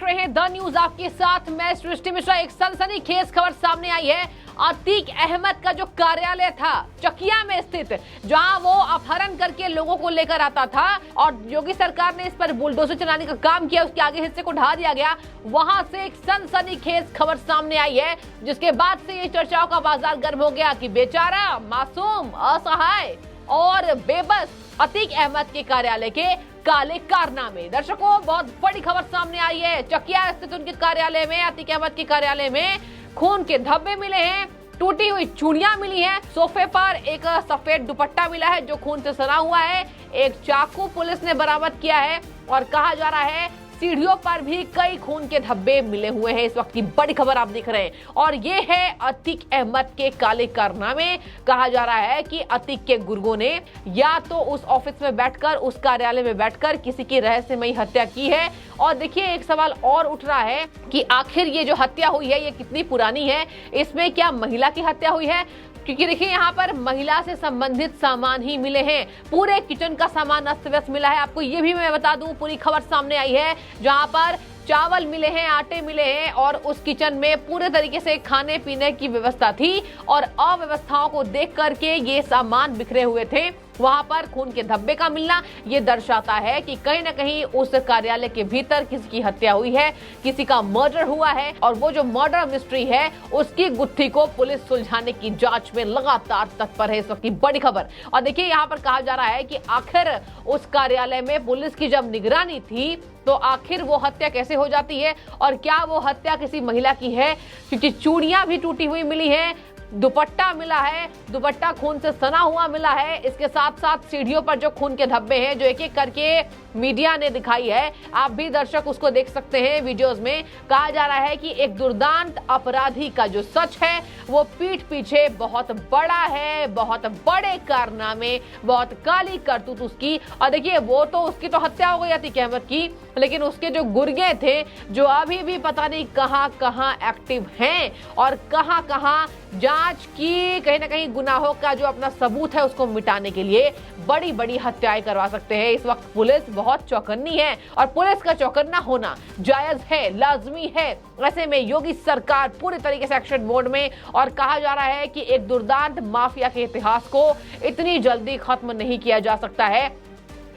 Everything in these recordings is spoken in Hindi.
रहे हैं द न्यूज आपके साथ। मैं सृष्टि मिश्रा। एक सनसनीखेज खबर सामने आई है। अतीक अहमद का जो कार्यालय था चकिया में स्थित, जहां वो अपहरण करके लोगों को लेकर आता था और योगी सरकार ने इस पर बुलडोजर चलाने का काम किया, उसके आगे हिस्से को ढा दिया गया। वहां से एक सनसनीखेज खबर सामने आई है, जिसके बाद से ये चर्चाओं का बाजार गर्म हो गया कि बेचारा, मासूम, असहाय और बेबस अतीक अहमद के कार्यालय के काले कारनामे। दर्शकों, बहुत बड़ी खबर सामने आई है। चकिया स्थित उनके कार्यालय में, अतीक अहमद के कार्यालय में खून के धब्बे मिले हैं, टूटी हुई चूड़ियां मिली हैं, सोफे पर एक सफेद दुपट्टा मिला है जो खून से सना हुआ है, एक चाकू पुलिस ने बरामद किया है और कहा जा रहा है सीढ़ियों पर भी कई खून के धब्बे मिले हुए हैं। इस वक्त की बड़ी खबर आप देख रहे हैं और ये है अतीक अहमद के काले कारनामे। कहा जा रहा है कि अतीक के गुर्गों ने या तो उस ऑफिस में बैठकर, उस कार्यालय में बैठकर किसी की रहस्यमयी हत्या की है। और देखिए, एक सवाल और उठ रहा है कि आखिर ये जो हत्या हुई है ये कितनी पुरानी है, इसमें क्या महिला की हत्या हुई है? क्योंकि देखिए, यहाँ पर महिला से संबंधित सामान ही मिले हैं, पूरे किचन का सामान अस्त व्यस्त मिला है। आपको ये भी मैं बता दूं, पूरी खबर सामने आई है जहाँ पर चावल मिले हैं, आटे मिले हैं और उस किचन में पूरे तरीके से खाने पीने की व्यवस्था थी और अव्यवस्थाओं को देख करके ये सामान बिखरे हुए थे। वहां पर खून के धब्बे का मिलना ये दर्शाता है कि कहीं ना कहीं उस कार्यालय के भीतर किसी की हत्या हुई है, किसी का मर्डर हुआ है और वो जो मर्डर मिस्ट्री है उसकी गुत्थी को पुलिस सुलझाने की जांच में लगातार तत्पर है। इस वक्त की बड़ी खबर। और देखिए, यहाँ पर कहा जा रहा है कि आखिर उस कार्यालय में पुलिस की जब निगरानी थी तो आखिर वो हत्या कैसे हो जाती है और क्या वो हत्या किसी महिला की है? क्योंकि चूड़ियां भी टूटी हुई मिली हैं, दुपट्टा मिला है, दुपट्टा खून से सना हुआ मिला है। इसके साथ साथ सीढ़ियों पर जो खून के धब्बे हैं जो एक एक करके मीडिया ने दिखाई है, आप भी दर्शक उसको देख सकते हैं वीडियोस में। कहा जा रहा है कि एक दुर्दांत अपराधी का जो सच है वो पीठ पीछे बहुत बड़ा है, बहुत बड़े कारनामे, बहुत काली करतूत उसकी। और देखिए, वो तो उसकी तो हत्या हो गई अतीक अहमद की, लेकिन उसके जो गुर्गे थे जो अभी भी पता नहीं कहां कहां एक्टिव हैं और कहां कहां जांच की, कहीं ना कहीं गुनाहों का जो अपना सबूत है उसको मिटाने के लिए बड़ी बड़ी हत्याएं करवा सकते हैं। इस वक्त पुलिस बहुत चौकन्नी है और पुलिस का चौकन्ना होना जायज है, लाजमी है। ऐसे में योगी सरकार पूरी तरीके से एक्शन मोड में और कहा जा रहा है कि एक दुर्दांत माफिया के इतिहास को इतनी जल्दी खत्म नहीं किया जा सकता है।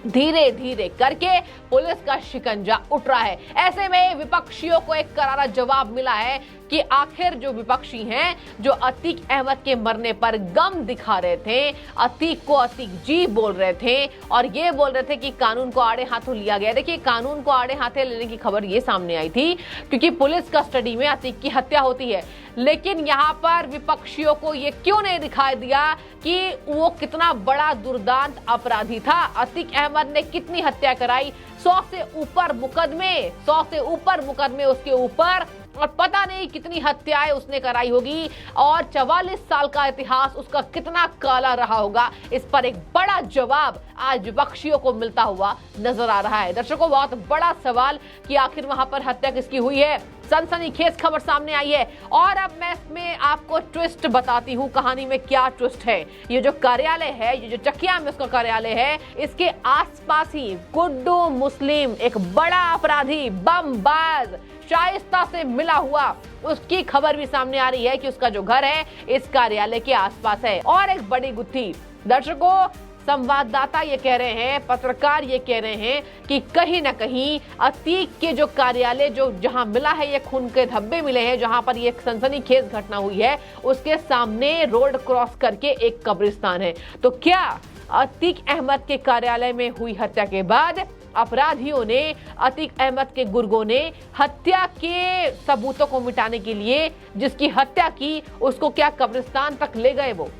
धीरे धीरे करके पुलिस का शिकंजा उठ रहा है। ऐसे में विपक्षियों को एक करारा जवाब मिला है कि आखिर जो विपक्षी हैं, जो अतीक अहमद के मरने पर गम दिखा रहे थे, अतीक को अतीक जी बोल रहे थे और ये बोल रहे थे कि कानून को आड़े हाथों लिया गया। देखिए, कानून को आड़े हाथों लेने की खबर ये सामने आई थी क्योंकि पुलिस कस्टडी में अतीक की हत्या होती है, लेकिन यहाँ पर विपक्षियों को ये क्यों नहीं दिखाई दिया कि वो कितना बड़ा दुर्दांत अपराधी था। अतीक अहमद ने कितनी हत्या कराई, 100 से ऊपर मुकदमे उसके ऊपर और पता नहीं कितनी हत्याएं उसने कराई होगी और 44 साल का इतिहास उसका कितना काला रहा होगा। इस पर एक बड़ा जवाब आज विपक्षियों को मिलता हुआ नजर आ रहा है। दर्शकों, बहुत बड़ा सवाल कि आखिर वहां पर हत्या किसकी हुई है। सनसनीखेज खबर सामने आई है और अब मैं इसमें आपको ट्विस्ट बताती हूँ। कहानी में क्या ट्विस्ट है? ये जो कार्यालय है, ये जो चकिया में उसका कार्यालय है, इसके आसपास ही गुड्डू मुस्लिम, एक बड़ा अपराधी, बमबाज, शाइस्ता से मिला हुआ, उसकी खबर भी सामने आ रही है कि उसका जो घर है इस कार्यालय के आसपास है। और एक बड़ी गुत्थी, दर्शकों, संवाददाता ये कह रहे हैं, पत्रकार ये कह रहे हैं कि कहीं ना कहीं अतीक के जो कार्यालय जो जहां मिला है, ये खून के धब्बे मिले हैं, जहां पर ये सनसनीखेज घटना हुई है, उसके सामने रोड क्रॉस करके एक कब्रिस्तान है। तो क्या अतीक अहमद के कार्यालय में हुई हत्या के बाद अपराधियों ने, अतीक अहमद के गुर्गों ने हत्या के सबूतों को मिटाने के लिए जिसकी हत्या की उसको क्या कब्रिस्तान तक ले गए? वो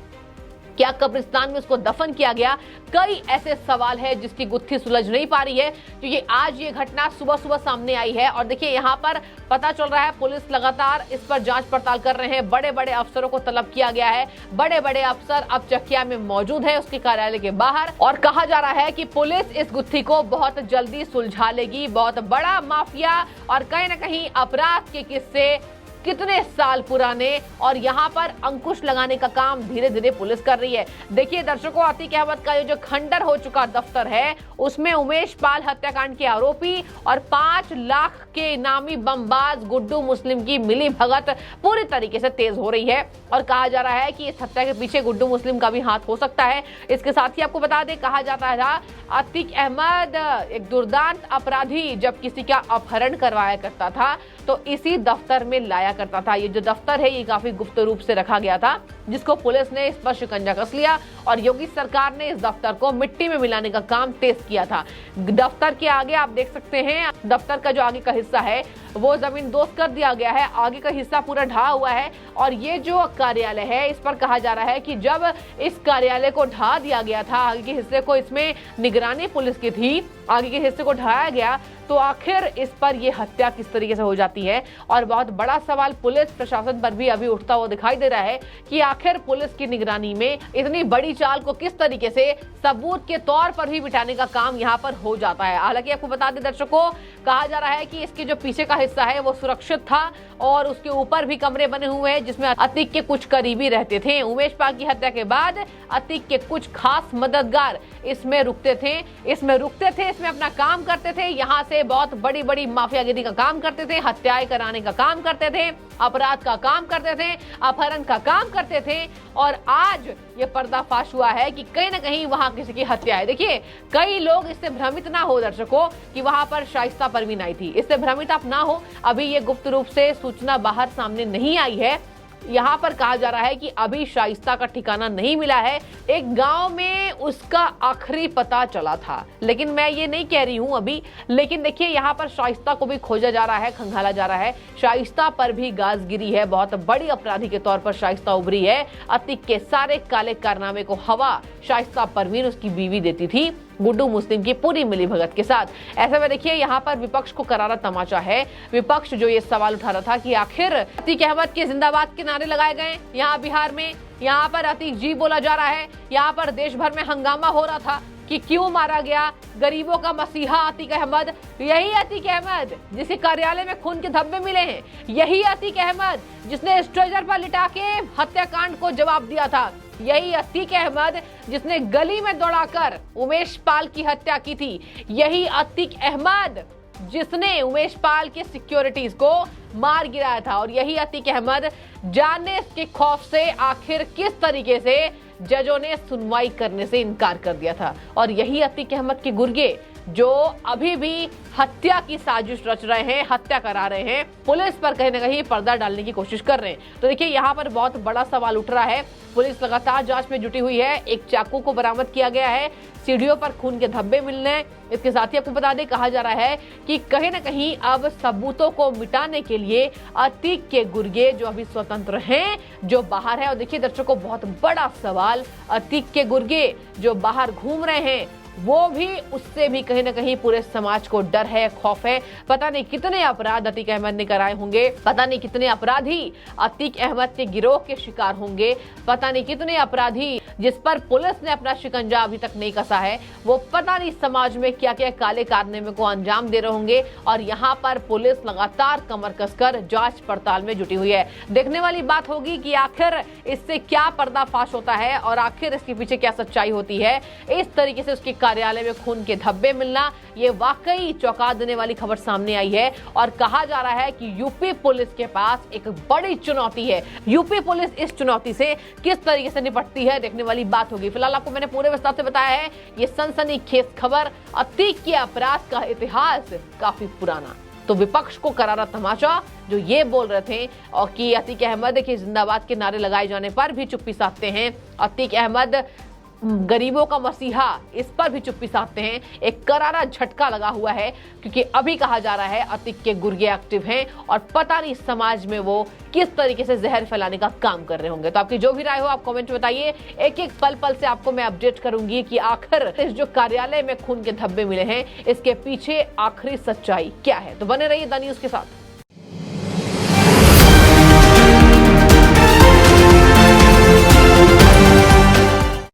क्या कब्रिस्तान में उसको दफन किया गया? कई ऐसे सवाल है जिसकी गुत्थी सुलझ नहीं पा रही है, क्योंकि आज ये घटना सुबह सुबह सामने आई है। और देखिए, यहाँ पर पता चल रहा है पुलिस लगातार इस पर जांच पड़ताल कर रहे हैं। बड़े बड़े अफसरों को तलब किया गया है, बड़े बड़े अफसर अब चकिया में मौजूद है उसके कार्यालय के बाहर और कहा जा रहा है कि पुलिस इस गुत्थी को बहुत जल्दी सुलझा लेगी। बहुत बड़ा माफिया और कहीं ना कहीं अपराध के किस्से कितने साल पुराने, और यहाँ पर अंकुश लगाने का काम धीरे धीरे पुलिस कर रही है। देखिए दर्शकों, अतीक अहमद का ये जो खंडर हो चुका दफ्तर है उसमें उमेश पाल हत्याकांड के आरोपी और 5 लाख के इनामी बमबाज गुड्डू मुस्लिम की मिली भगत पूरी तरीके से तेज हो रही है और कहा जा रहा है कि इस हत्या के पीछे गुड्डू मुस्लिम का भी हाथ हो सकता है। इसके साथ ही आपको बता दें, कहा जाता था अतीक अहमद एक दुर्दांत अपराधी जब किसी का अपहरण करवाया करता था तो इसी दफ्तर में लाया करता था। ये जो दफ्तर है ये काफी गुप्त रूप से रखा गया था, जिसको पुलिस ने इस पर शिकंजा कस लिया और योगी सरकार ने इस दफ्तर को मिट्टी में मिलाने का काम तेज किया था। दफ्तर के आगे आप देख सकते हैं, दफ्तर का जो आगे का हिस्सा है वो जमीन दोस्त कर दिया गया है, आगे का हिस्सा पूरा ढहा हुआ है। और ये जो कार्यालय है इस पर कहा जा रहा है कि जब इस कार्यालय को ढहा दिया गया था, आगे के हिस्से को, इसमें निगरानी पुलिस की थी, आगे के हिस्से को ढहाया गया, तो आखिर इस पर यह हत्या किस तरीके से हो जाती है। और बहुत बड़ा सवाल पुलिस प्रशासन पर भी अभी उठता हुआ दिखाई दे रहा है कि आखिर पुलिस की निगरानी में इतनी बड़ी चाल को किस तरीके से सबूत के तौर पर भी बिठाने का काम यहाँ पर हो जाता है। हालांकि आपको बता दें दर्शकों, कहा जा रहा है कि इसके जो पीछे का हिस्सा है वो सुरक्षित था और उसके ऊपर भी कमरे बने हुए हैं जिसमें अतीक के कुछ करीबी रहते थे। उमेश पाल की हत्या के बाद अतीक के कुछ खास मददगार इसमें रुकते थे, इसमें अपना काम करते थे, यहाँ से बहुत बड़ी बड़ी माफियागिरी का काम करते थे, हत्याएं कराने का काम करते थे, अपराध का काम करते थे, अपहरण का काम करते थे। और आज ये पर्दाफाश हुआ है कि कहीं ना कहीं वहां किसी की हत्या है। देखिए, कई लोग इससे भ्रमित ना हो दर्शकों कि वहां पर शाइस्ता परवीन आई थी, इससे भ्रमित आप ना हो। अभी ये गुप्त रूप से सूचना बाहर सामने नहीं आई है। यहाँ पर कहा जा रहा है कि अभी शाइस्ता का ठिकाना नहीं मिला है, एक गांव में उसका आखिरी पता चला था, लेकिन मैं ये नहीं कह रही हूँ अभी। लेकिन देखिए, यहाँ पर शाइस्ता को भी खोजा जा रहा है, खंगाला जा रहा है, शाइस्ता पर भी गाज गिरी है, बहुत बड़ी अपराधी के तौर पर शाइस्ता उभरी है। अतीक के सारे काले कारनामे को हवा शाइस्ता परवीन उसकी बीवी देती थी, गुड्डू मुस्लिम की पूरी मिली भगत के साथ। ऐसे में देखिए, यहाँ पर विपक्ष को करारा तमाचा है। विपक्ष जो ये सवाल उठा रहा था कि आखिर अतीक अहमद के जिंदाबाद के नारे लगाए गए यहाँ बिहार में, यहाँ पर अतीक जी बोला जा रहा है, यहाँ पर देश भर में हंगामा हो रहा था कि क्यों मारा गया गरीबों का मसीहा अतीक अहमद। यही अतीक अहमद जिसके कार्यालय में खून के धब्बे मिले हैं, यही अतीक अहमद जिसने स्ट्रेचर पर लिटा के हत्याकांड को जवाब दिया था, यही अतीक अहमद जिसने गली में दौड़ाकर उमेश पाल की हत्या की थी, यही अतीक अहमद जिसने उमेश पाल के सिक्योरिटीज को मार गिराया था, और यही अतीक अहमद जानने के खौफ से आखिर किस तरीके से जजों ने सुनवाई करने से इनकार कर दिया था। और यही अतीक अहमद के गुर्गे जो अभी भी हत्या की साजिश रच रहे हैं, हत्या करा रहे हैं, पुलिस पर कहीं ना कहीं पर्दा डालने की कोशिश कर रहे हैं। तो देखिए, यहाँ पर बहुत बड़ा सवाल उठ रहा है। पुलिस लगातार जांच में जुटी हुई है, एक चाकू को बरामद किया गया है, सीढ़ियों पर खून के धब्बे मिलने। इसके साथ ही आपको बता दें, कहा जा रहा है कि कहीं ना कहीं अब सबूतों को मिटाने के लिए अतीक के गुर्गे जो अभी स्वतंत्र हैं, जो बाहर है। और देखिए दर्शकों, बहुत बड़ा सवाल, अतीक के गुर्गे जो बाहर घूम रहे हैं वो भी, उससे भी कहीं ना कहीं पूरे समाज को डर है, खौफ है। पता नहीं कितने अपराध अतीक अहमद ने कराए होंगे, पता नहीं कितने अपराधी अतीक अहमद के गिरोह के शिकार होंगे, पता नहीं कितने अपराधी जिस पर पुलिस ने अपना शिकंजा अभी तक नहीं कसा है, वो पता नहीं समाज में क्या क्या काले कारनामे को अंजाम दे रहे होंगे। और यहाँ पर पुलिस लगातार कमर कसकर जांच पड़ताल में जुटी हुई है। देखने वाली बात होगी कि आखिर इससे क्या पर्दाफाश होता है और आखिर इसके पीछे क्या सच्चाई होती है। इस तरीके से उसके कार्यालय में खून के धब्बे मिलना, ये वाकई चौंका देने वाली खबर सामने आई है। और कहा जा रहा है कि यूपी पुलिस के पास एक बड़ी चुनौती है। यूपी पुलिस इस चुनौती से किस तरीके से निपटती है, देखने वाली बात होगी। फिलहाल आपको मैंने पूरे विस्तार से बताया है ये सनसनीखेज खबर, अतीक के अपराध का इतिहास काफी पुराना। तो विपक्ष को करारा तमाचा जो ये बोल रहे थे और कि अतीक अहमद के जिंदाबाद के नारे लगाए जाने पर भी चुप्पी साधते हैं, अतीक अहमद गरीबों का मसीहा, इस पर भी चुप्पी साधते हैं, एक करारा झटका लगा हुआ है। क्योंकि अभी कहा जा रहा है अतीक के गुर्गे एक्टिव हैं और पता नहीं समाज में वो किस तरीके से जहर फैलाने का काम कर रहे होंगे। तो आपकी जो भी राय हो आप कमेंट में बताइए। एक एक पल पल से आपको मैं अपडेट करूंगी कि आखिर इस जो कार्यालय में खून के धब्बे मिले हैं इसके पीछे आखिरी सच्चाई क्या है। तो बने रहिए द न्यूज़ के साथ।